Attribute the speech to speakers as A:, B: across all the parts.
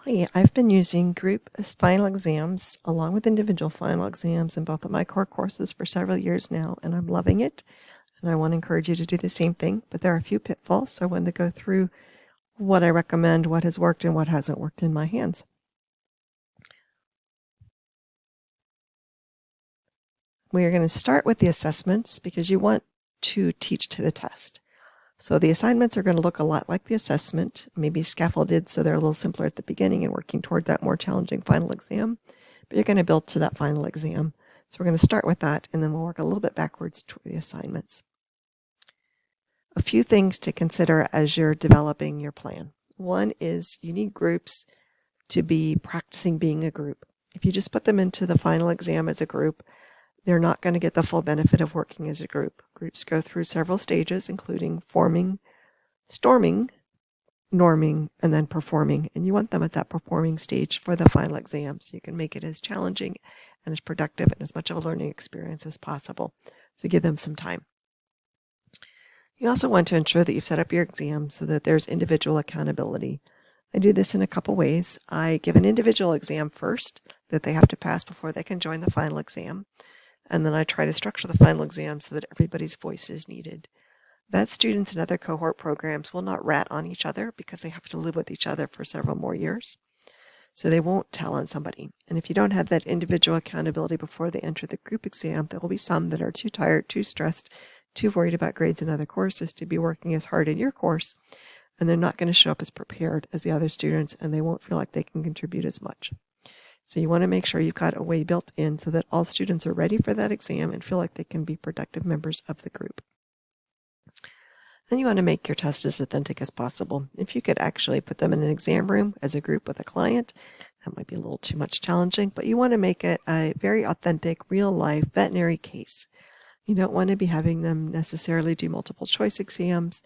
A: Hi, I've been using group as final exams along with individual final exams in both of my core courses for several years now, and I'm loving it. And I want to encourage you to do the same thing, but there are a few pitfalls, so I wanted to go through what I recommend, what has worked, and what hasn't worked in my hands. We are going to start with the assessments because you want to teach to the test. So the assignments are going to look a lot like the assessment, maybe scaffolded so they're a little simpler at the beginning and working toward that more challenging final exam, but you're going to build to that final exam. So we're going to start with that, and then we'll work a little bit backwards toward the assignments. A few things to consider as you're developing your plan. One is you need groups to be practicing being a group. If you just put them into the final exam as a group, they're not going to get the full benefit of working as a group. Groups go through several stages, including forming, storming, norming, and then performing. And you want them at that performing stage for the final exam so you can make it as challenging and as productive and as much of a learning experience as possible. So give them some time. You also want to ensure that you've set up your exam so that there's individual accountability. I do this in a couple ways. I give an individual exam first that they have to pass before they can join the final exam. And then I try to structure the final exam so that everybody's voice is needed. Vet students and other cohort programs will not rat on each other because they have to live with each other for several more years. So they won't tell on somebody. And if you don't have that individual accountability before they enter the group exam, there will be some that are too tired, too stressed, too worried about grades in other courses to be working as hard in your course. And they're not going to show up as prepared as the other students, and they won't feel like they can contribute as much. So you want to make sure you've got a way built in so that all students are ready for that exam and feel like they can be productive members of the group. Then you want to make your test as authentic as possible. If you could actually put them in an exam room as a group with a client, that might be a little too much challenging, but you want to make it a very authentic, real-life veterinary case. You don't want to be having them necessarily do multiple choice exams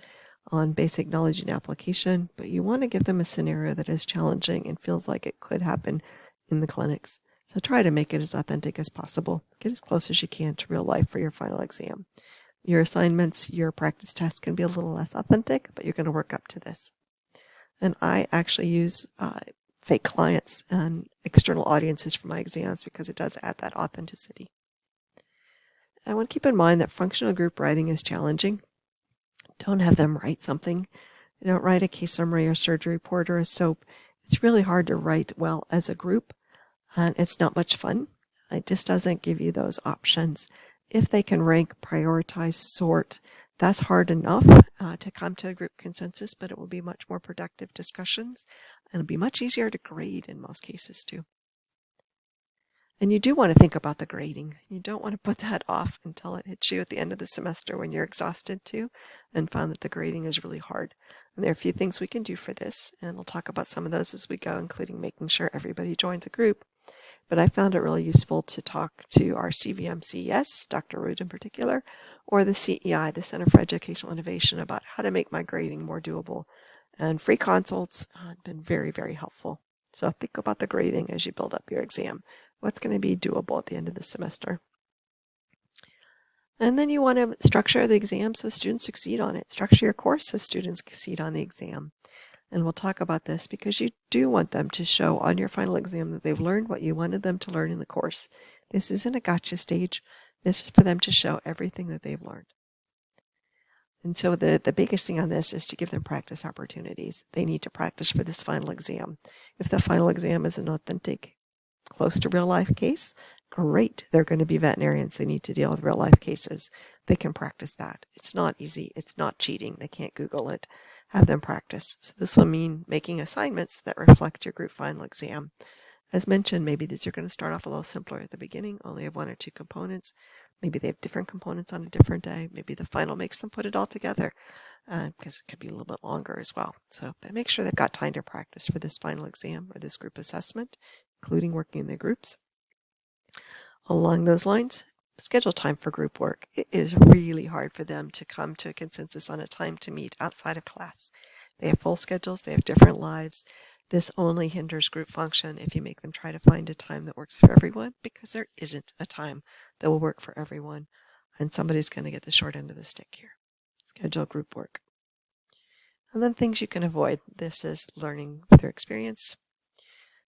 A: on basic knowledge and application, but you want to give them a scenario that is challenging and feels like it could happen in the clinics. So try to make it as authentic as possible. Get as close as you can to real life for your final exam. Your assignments, your practice tests can be a little less authentic, but you're going to work up to this. And I actually use fake clients and external audiences for my exams because it does add that authenticity. I want to keep in mind that functional group writing is challenging. Don't have them write something. Don't write a case summary or surgery report or a SOAP. It's really hard to write well as a group, and it's not much fun. It just doesn't give you those options. If they can rank, prioritize, sort, that's hard enough to come to a group consensus, but it will be much more productive discussions, and it'll be much easier to grade in most cases too. And you do want to think about the grading. You don't want to put that off until it hits you at the end of the semester when you're exhausted too and found that the grading is really hard. And there are a few things we can do for this, and we'll talk about some of those as we go, including making sure everybody joins a group. But I found it really useful to talk to our CVM CES, Dr. Root in particular, or the CEI, the Center for Educational Innovation, about how to make my grading more doable. And free consults have been very, very helpful. So think about the grading as you build up your exam. What's going to be doable at the end of the semester? And then you want to structure the exam so students succeed on it. Structure your course so students succeed on the exam. And we'll talk about this because you do want them to show on your final exam that they've learned what you wanted them to learn in the course. This isn't a gotcha stage. This is for them to show everything that they've learned. And so the biggest thing on this is to give them practice opportunities. They need to practice for this final exam. If the final exam is an authentic, close to real life case, great. They're going to be veterinarians. They need to deal with real life cases. They can practice that. It's not easy. It's not cheating. They can't Google it. Have them practice. So this will mean making assignments that reflect your group final exam. As mentioned, maybe these are going to start off a little simpler at the beginning, only have one or two components. Maybe they have different components on a different day. Maybe the final makes them put it all together because it could be a little bit longer as well. So make sure they've got time to practice for this final exam or this group assessment, including working in the groups. Along those lines, schedule time for group work. It is really hard for them to come to a consensus on a time to meet outside of class. They have full schedules. They have different lives. This only hinders group function if you make them try to find a time that works for everyone, because there isn't a time that will work for everyone, and somebody's going to get the short end of the stick here. Schedule group work. And then things you can avoid. This is learning through experience.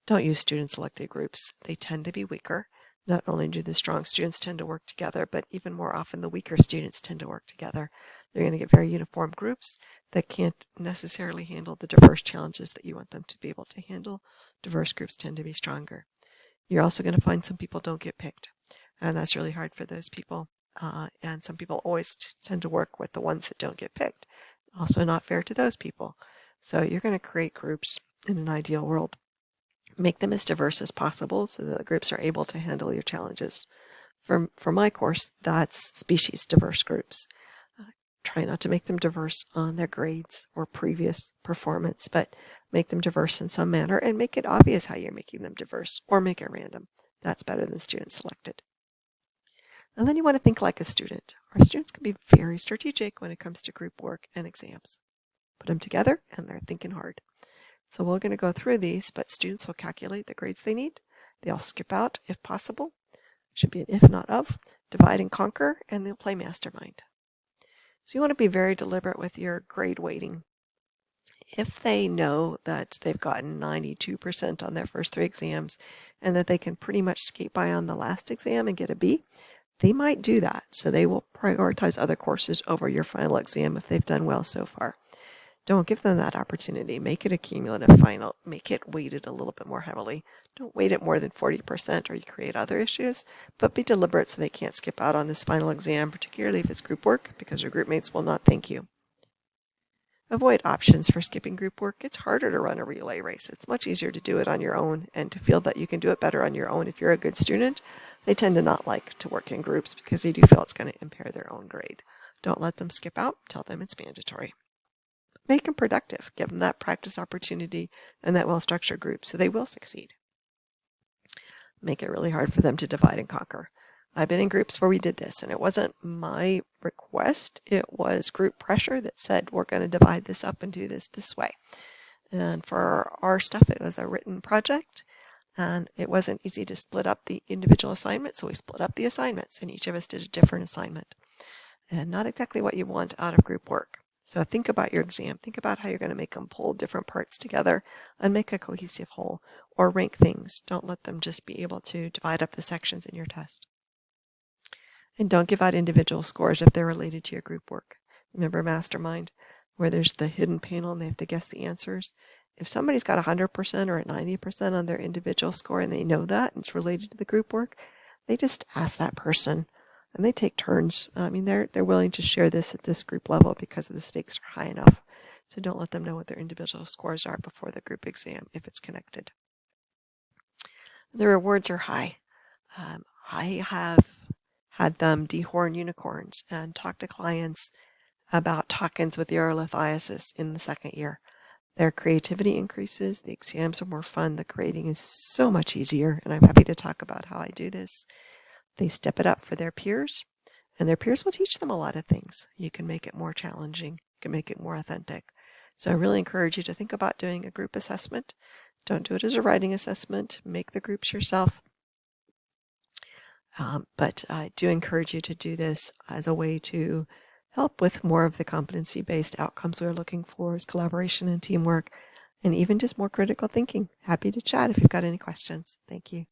A: Don't use student-selected groups. They tend to be weaker. Not only do the strong students tend to work together, but even more often the weaker students tend to work together. They're going to get very uniform groups that can't necessarily handle the diverse challenges that you want them to be able to handle. Diverse groups tend to be stronger. You're also going to find some people don't get picked, and that's really hard for those people. And some people always tend to work with the ones that don't get picked. Also not fair to those people. So you're going to create groups in an ideal world. Make them as diverse as possible so that the groups are able to handle your challenges. For my course, that's species diverse groups. Try not to make them diverse on their grades or previous performance, but make them diverse in some manner and make it obvious how you're making them diverse, or make it random. That's better than student selected. And then you want to think like a student. Our students can be very strategic when it comes to group work and exams. Put them together and they're thinking hard. So we're going to go through these, but students will calculate the grades they need. They'll skip out if possible. Should be an if not of. Divide and conquer, and they'll play mastermind. So you want to be very deliberate with your grade weighting. If they know that they've gotten 92% on their first 3 exams and that they can pretty much skate by on the last exam and get a B, they might do that. So they will prioritize other courses over your final exam if they've done well so far. Don't give them that opportunity. Make it a cumulative final. Make it weighted a little bit more heavily. Don't weight it more than 40% or you create other issues, but be deliberate so they can't skip out on this final exam, particularly if it's group work, because your group mates will not thank you. Avoid options for skipping group work. It's harder to run a relay race. It's much easier to do it on your own and to feel that you can do it better on your own if you're a good student. They tend to not like to work in groups because they do feel it's going to impair their own grade. Don't let them skip out. Tell them it's mandatory. Make them productive. Give them that practice opportunity and that well-structured group so they will succeed. Make it really hard for them to divide and conquer. I've been in groups where we did this, and it wasn't my request. It was group pressure that said, we're going to divide this up and do this way. And for our stuff, it was a written project, and it wasn't easy to split up the individual assignments, so we split up the assignments, and each of us did a different assignment. And not exactly what you want out of group work. So think about your exam. Think about how you're going to make them pull different parts together and make a cohesive whole, or rank things. Don't let them just be able to divide up the sections in your test. And don't give out individual scores if they're related to your group work. Remember Mastermind, where there's the hidden panel and they have to guess the answers? If somebody's got 100% or 90% on their individual score and they know that and it's related to the group work, they just ask that person. And they take turns. I mean, they're willing to share this at this group level because the stakes are high enough. So don't let them know what their individual scores are before the group exam if it's connected. The rewards are high. I have had them dehorn unicorns and talk to clients about talk-ins with urolithiasis in the second year. Their creativity increases, the exams are more fun, the grading is so much easier, and I'm happy to talk about how I do this. They step it up for their peers, and their peers will teach them a lot of things. You can make it more challenging. You can make it more authentic. So I really encourage you to think about doing a group assessment. Don't do it as a writing assessment. Make the groups yourself. But I do encourage you to do this as a way to help with more of the competency-based outcomes we're looking for, is collaboration and teamwork, and even just more critical thinking. Happy to chat if you've got any questions. Thank you.